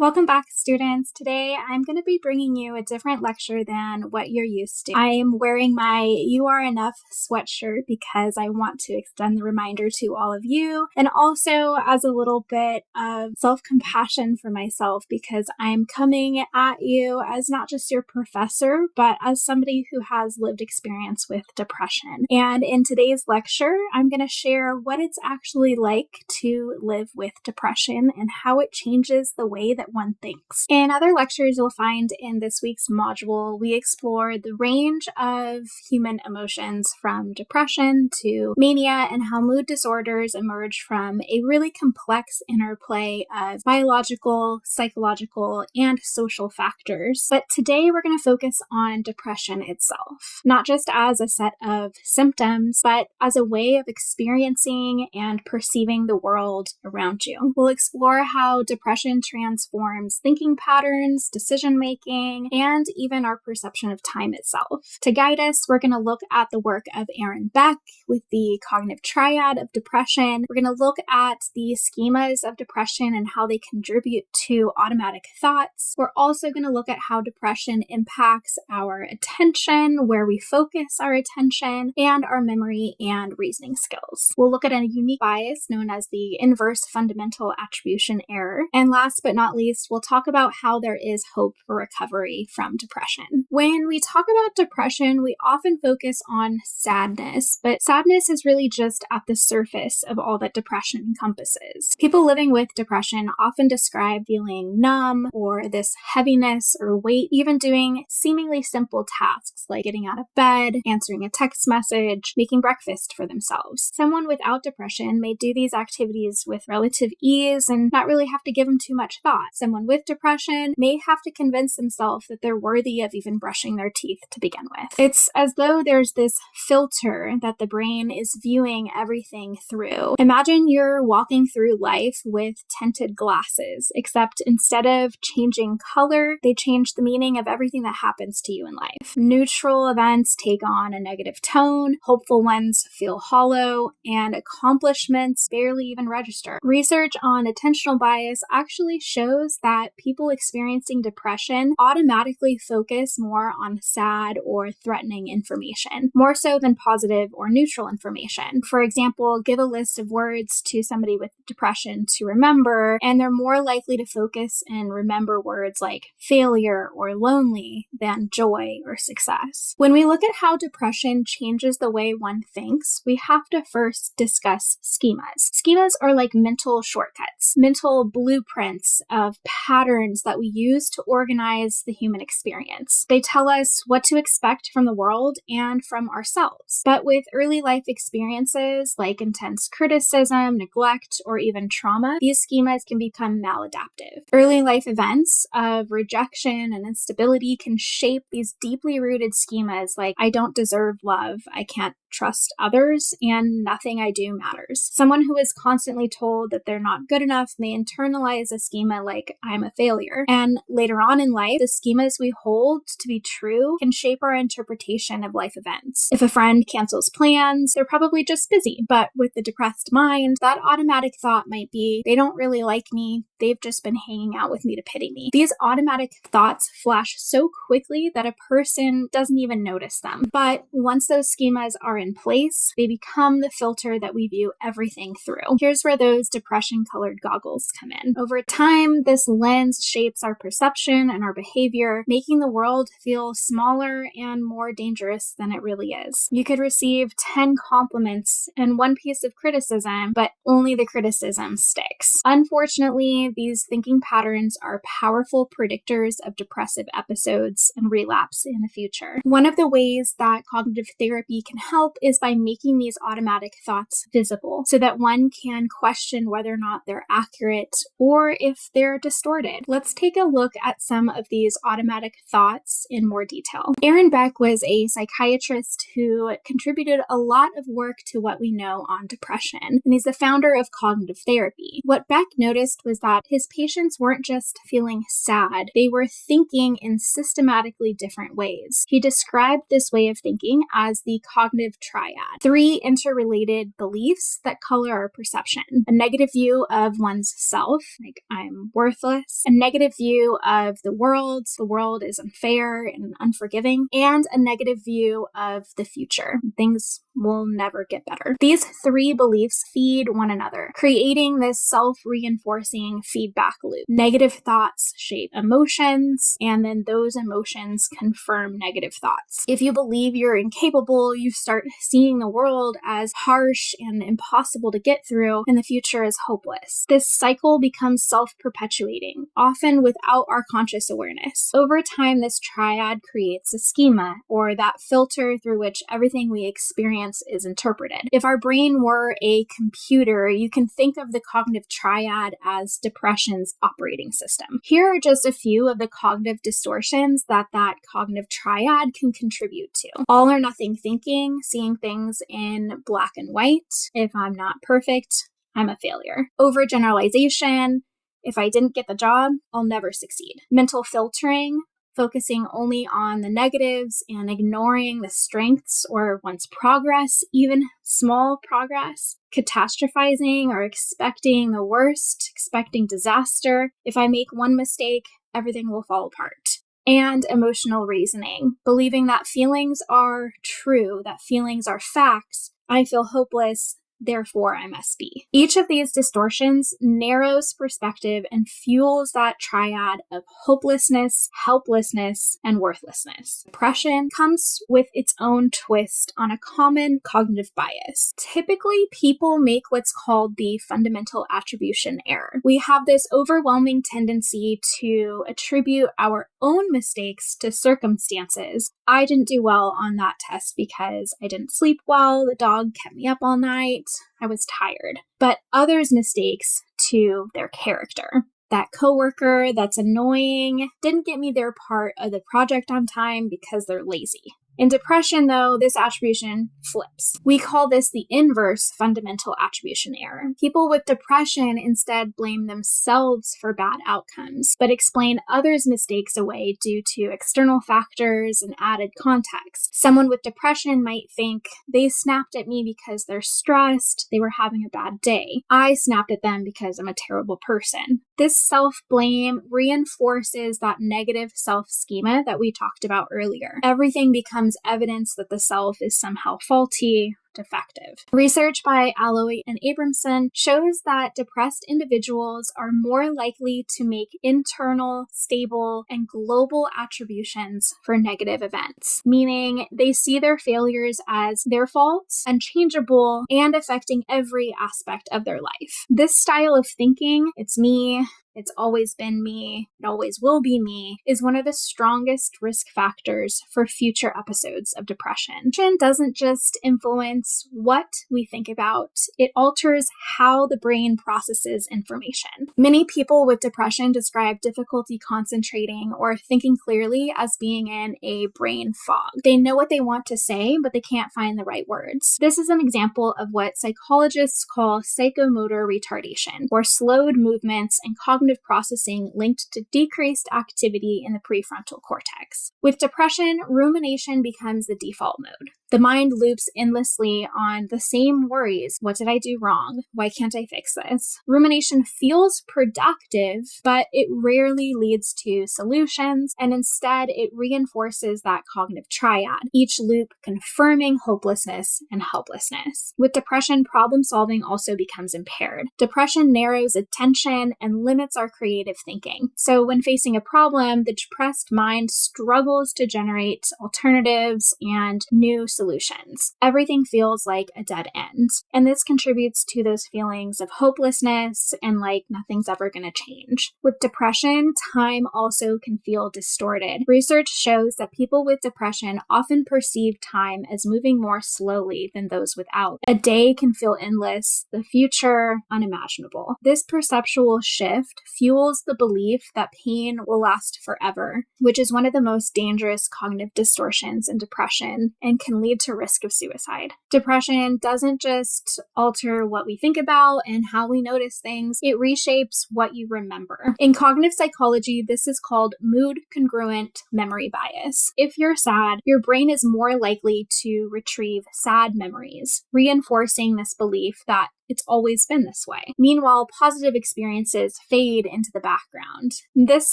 Welcome back, students. Today, I'm going to be bringing you a different lecture than what you're used to. I am wearing my You Are Enough sweatshirt because I want to extend the reminder to all of you, and also as a little bit of self-compassion for myself because I'm coming at you as not just your professor, but as somebody who has lived experience with depression. And in today's lecture, I'm going to share what it's actually like to live with depression and how it changes the way that one thinks. In other lectures you'll find in this week's module, we explore the range of human emotions from depression to mania and how mood disorders emerge from a really complex interplay of biological, psychological, and social factors. But today we're going to focus on depression itself, not just as a set of symptoms, but as a way of experiencing and perceiving the world around you. We'll explore how depression transforms thinking patterns, decision-making, and even our perception of time itself. To guide us, we're going to look at the work of Aaron Beck with the cognitive triad of depression. We're going to look at the schemas of depression and how they contribute to automatic thoughts. We're also going to look at how depression impacts our attention, where we focus our attention, and our memory and reasoning skills. We'll look at a unique bias known as the inverse fundamental attribution error. And last but not least, we'll talk about how there is hope for recovery from depression. When we talk about depression, we often focus on sadness, but sadness is really just at the surface of all that depression encompasses. People living with depression often describe feeling numb or this heaviness or weight, even doing seemingly simple tasks like getting out of bed, answering a text message, making breakfast for themselves. Someone without depression may do these activities with relative ease and not really have to give them too much thought. Someone with depression may have to convince themselves that they're worthy of even brushing their teeth to begin with. It's as though there's this filter that the brain is viewing everything through. Imagine you're walking through life with tinted glasses, except instead of changing color, they change the meaning of everything that happens to you in life. Neutral events take on a negative tone, hopeful ones feel hollow, and accomplishments barely even register. Research on attentional bias actually shows that people experiencing depression automatically focus more on sad or threatening information, more so than positive or neutral information. For example, give a list of words to somebody with depression to remember, and they're more likely to focus and remember words like failure or lonely than joy or success. When we look at how depression changes the way one thinks, we have to first discuss schemas. Schemas are like mental shortcuts, mental blueprints of patterns that we use to organize the human experience. They tell us what to expect from the world and from ourselves. But with early life experiences like intense criticism, neglect, or even trauma, these schemas can become maladaptive. Early life events of rejection and instability can shape these deeply rooted schemas like I don't deserve love, I can't trust others, and nothing I do matters. Someone who is constantly told that they're not good enough may internalize a schema like I'm a failure. And later on in life, the schemas we hold to be true can shape our interpretation of life events. If a friend cancels plans, they're probably just busy. But with the depressed mind, that automatic thought might be, they don't really like me, they've just been hanging out with me to pity me. These automatic thoughts flash so quickly that a person doesn't even notice them. But once those schemas are in place, they become the filter that we view everything through. Here's where those depression-colored goggles come in. Over time, this lens shapes our perception and our behavior, making the world feel smaller and more dangerous than it really is. You could receive 10 compliments and one piece of criticism, but only the criticism sticks. Unfortunately, these thinking patterns are powerful predictors of depressive episodes and relapse in the future. One of the ways that cognitive therapy can help is by making these automatic thoughts visible so that one can question whether or not they're accurate or if they're distorted. Let's take a look at some of these automatic thoughts in more detail. Aaron Beck was a psychiatrist who contributed a lot of work to what we know on depression, and he's the founder of cognitive therapy. What Beck noticed was that his patients weren't just feeling sad, they were thinking in systematically different ways. He described this way of thinking as the cognitive triad. 3 interrelated beliefs that color our perception. A negative view of one's self, like I'm worthless, worthless, a negative view of the world is unfair and unforgiving, and a negative view of the future. Things will never get better. These three beliefs feed one another, creating this self-reinforcing feedback loop. Negative thoughts shape emotions, and then those emotions confirm negative thoughts. If you believe you're incapable, you start seeing the world as harsh and impossible to get through, and the future is hopeless. This cycle becomes self-perpetuating, often without our conscious awareness. Over time, this triad creates a schema, or that filter through which everything we experience is interpreted. If our brain were a computer, you can think of the cognitive triad as depression's operating system. Here are just a few of the cognitive distortions that cognitive triad can contribute to. All or nothing thinking, seeing things in black and white. If I'm not perfect, I'm a failure. Overgeneralization. If I didn't get the job, I'll never succeed. Mental filtering, focusing only on the negatives and ignoring the strengths or one's progress, even small progress. Catastrophizing or expecting the worst, expecting disaster. If I make one mistake, everything will fall apart. And emotional reasoning, believing that feelings are true, that feelings are facts. I feel hopeless, therefore I must be. Each of these distortions narrows perspective and fuels that triad of hopelessness, helplessness, and worthlessness. Depression comes with its own twist on a common cognitive bias. Typically, people make what's called the fundamental attribution error. We have this overwhelming tendency to attribute our own mistakes to circumstances. I didn't do well on that test because I didn't sleep well, the dog kept me up all night, I was tired. But others' mistakes to their character. That coworker that's annoying didn't get me their part of the project on time because they're lazy. In depression, though, this attribution flips. We call this the inverse fundamental attribution error. People with depression instead blame themselves for bad outcomes, but explain others' mistakes away due to external factors and added context. Someone with depression might think they snapped at me because they're stressed, they were having a bad day. I snapped at them because I'm a terrible person. This self-blame reinforces that negative self-schema that we talked about earlier. Everything becomes evidence that the self is somehow faulty, defective. Research by Alloy and Abramson shows that depressed individuals are more likely to make internal, stable, and global attributions for negative events, meaning they see their failures as their faults, unchangeable, and affecting every aspect of their life. This style of thinking, it's me, it's always been me, it always will be me, is one of the strongest risk factors for future episodes of depression. Depression doesn't just influence what we think about, it alters how the brain processes information. Many people with depression describe difficulty concentrating or thinking clearly as being in a brain fog. They know what they want to say, but they can't find the right words. This is an example of what psychologists call psychomotor retardation, or slowed movements and cognitive processing linked to decreased activity in the prefrontal cortex. With depression, rumination becomes the default mode. The mind loops endlessly on the same worries. What did I do wrong? Why can't I fix this? Rumination feels productive, but it rarely leads to solutions, and instead it reinforces that cognitive triad, each loop confirming hopelessness and helplessness. With depression, problem solving also becomes impaired. Depression narrows attention and limits our creative thinking. So when facing a problem, the depressed mind struggles to generate alternatives and new solutions. Everything feels like a dead end. And this contributes to those feelings of hopelessness and like nothing's ever going to change. With depression, time also can feel distorted. Research shows that people with depression often perceive time as moving more slowly than those without. A day can feel endless, the future unimaginable. This perceptual shift fuels the belief that pain will last forever, which is one of the most dangerous cognitive distortions in depression and can lead to risk of suicide. Depression doesn't just alter what we think about and how we notice things, it reshapes what you remember. In cognitive psychology, this is called mood congruent memory bias. If you're sad, your brain is more likely to retrieve sad memories, reinforcing this belief that it's always been this way. Meanwhile, positive experiences fade into the background. This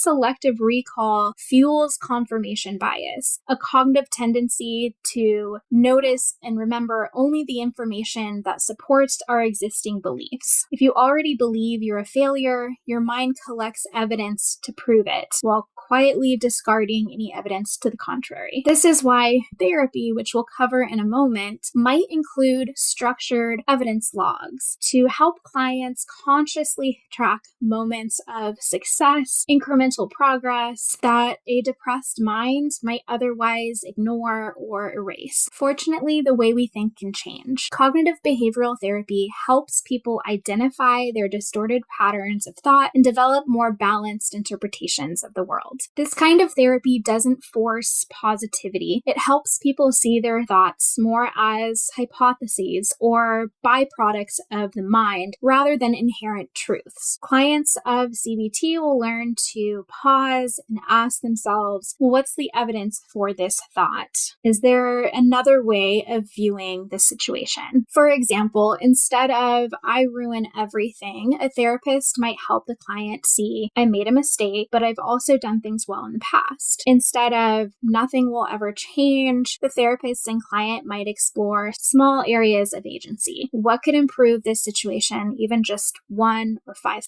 selective recall fuels confirmation bias, a cognitive tendency to notice and remember only the information that supports our existing beliefs. If you already believe you're a failure, your mind collects evidence to prove it, while quietly discarding any evidence to the contrary. This is why therapy, which we'll cover in a moment, might include structured evidence logs to help clients consciously track moments of success, incremental progress that a depressed mind might otherwise ignore or erase. Fortunately, the way we think can change. Cognitive behavioral therapy helps people identify their distorted patterns of thought and develop more balanced interpretations of the world. This kind of therapy doesn't force positivity. It helps people see their thoughts more as hypotheses or byproducts of the mind rather than inherent truths. Clients of CBT will learn to pause and ask themselves, well, what's the evidence for this thought? Is there another way of viewing the situation? For example, instead of I ruin everything, a therapist might help the client see I made a mistake, but I've also done things well in the past. Instead of nothing will ever change, the therapist and client might explore small areas of agency. What could improve this situation, even just 1 or 5%?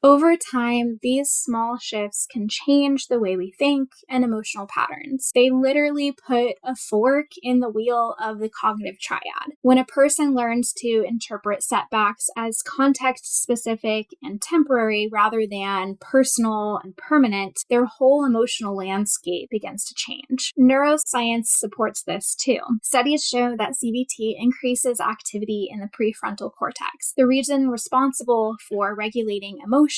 Over time, these small shifts can change the way we think and emotional patterns. They literally put a fork in the wheel of the cognitive triad. When a person learns to interpret setbacks as context-specific and temporary rather than personal and permanent, their whole emotional landscape begins to change. Neuroscience supports this too. Studies show that CBT increases activity in the prefrontal cortex, the region responsible for regulating emotion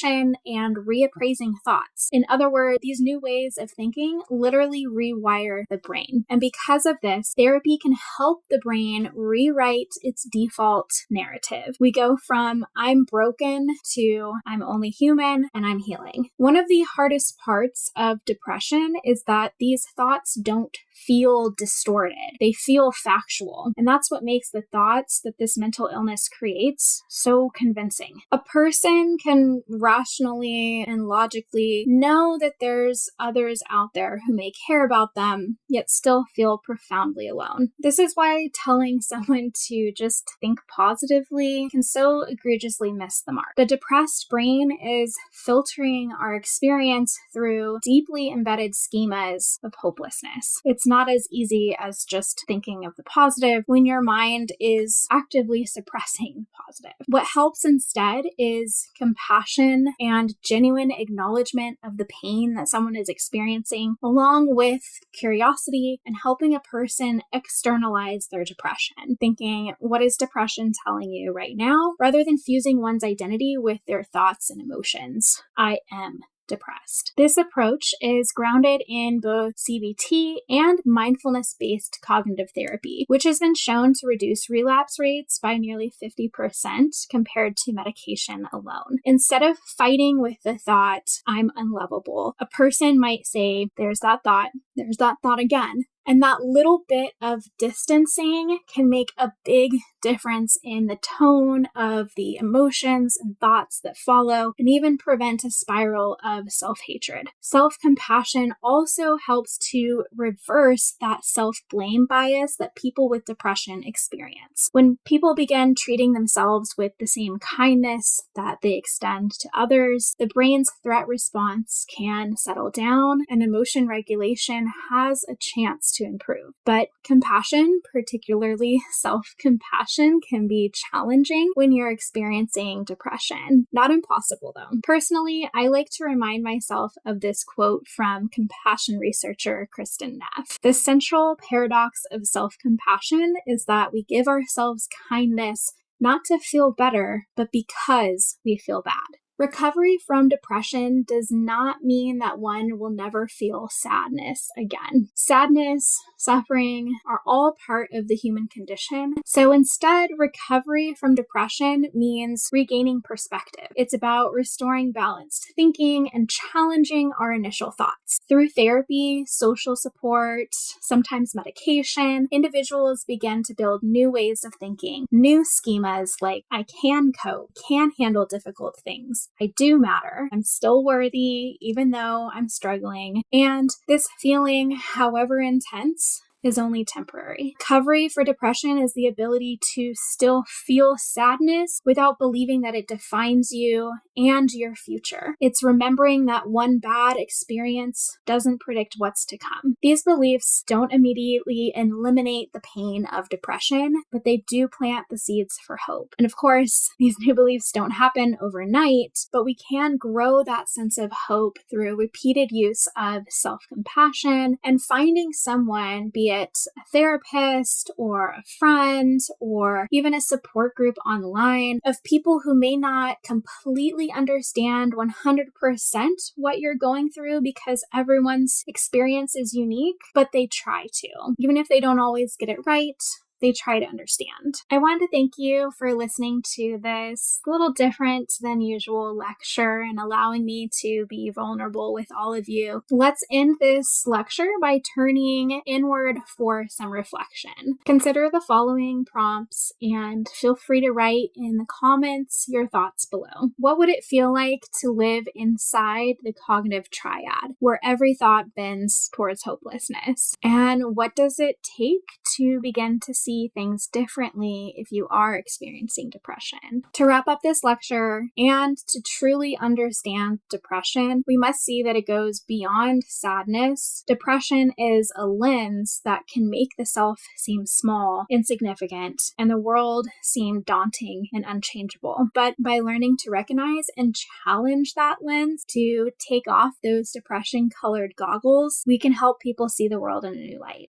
and reappraising thoughts. In other words, these new ways of thinking literally rewire the brain. And because of this, therapy can help the brain rewrite its default narrative. We go from I'm broken to I'm only human and I'm healing. One of the hardest parts of depression is that these thoughts don't feel distorted. They feel factual. And that's what makes the thoughts that this mental illness creates so convincing. A person can rationally and logically know that there's others out there who may care about them, yet still feel profoundly alone. This is why telling someone to just think positively can so egregiously miss the mark. The depressed brain is filtering our experience through deeply embedded schemas of hopelessness. It's not as easy as just thinking of the positive when your mind is actively suppressing the positive. What helps instead is compassion and genuine acknowledgement of the pain that someone is experiencing, along with curiosity and helping a person externalize their depression, thinking, what is depression telling you right now, rather than fusing one's identity with their thoughts and emotions. I am depressed. This approach is grounded in both CBT and mindfulness-based cognitive therapy, which has been shown to reduce relapse rates by nearly 50% compared to medication alone. Instead of fighting with the thought, I'm unlovable, a person might say, there's that thought again. And that little bit of distancing can make a big difference in the tone of the emotions and thoughts that follow, and even prevent a spiral of self-hatred. Self-compassion also helps to reverse that self-blame bias that people with depression experience. When people begin treating themselves with the same kindness that they extend to others, the brain's threat response can settle down and emotion regulation has a chance to improve. But compassion, particularly self-compassion, can be challenging when you're experiencing depression. Not impossible though. Personally, I like to remind myself of this quote from compassion researcher Kristen Neff. The central paradox of self-compassion is that we give ourselves kindness not to feel better, but because we feel bad. Recovery from depression does not mean that one will never feel sadness again. Sadness, suffering are all part of the human condition. So instead, recovery from depression means regaining perspective. It's about restoring balanced thinking and challenging our initial thoughts. Through therapy, social support, sometimes medication, individuals begin to build new ways of thinking, new schemas like I can cope, can handle difficult things, I do matter, I'm still worthy even though I'm struggling. And this feeling, however intense, is only temporary. Recovery for depression is the ability to still feel sadness without believing that it defines you and your future. It's remembering that one bad experience doesn't predict what's to come. These beliefs don't immediately eliminate the pain of depression, but they do plant the seeds for hope. And of course, these new beliefs don't happen overnight, but we can grow that sense of hope through repeated use of self-compassion and finding someone, be it a therapist or a friend or even a support group online, of people who may not completely understand 100% what you're going through because everyone's experience is unique, but they try to. Even if they don't always get it right, they try to understand. I want to thank you for listening to this little different than usual lecture and allowing me to be vulnerable with all of you. Let's end this lecture by turning inward for some reflection. Consider the following prompts and feel free to write in the comments your thoughts below. What would it feel like to live inside the cognitive triad, where every thought bends towards hopelessness? And what does it take to begin to see things differently if you are experiencing depression? To wrap up this lecture and to truly understand depression, we must see that it goes beyond sadness. Depression is a lens that can make the self seem small, insignificant, and the world seem daunting and unchangeable. But by learning to recognize and challenge that lens, to take off those depression-colored goggles, we can help people see the world in a new light.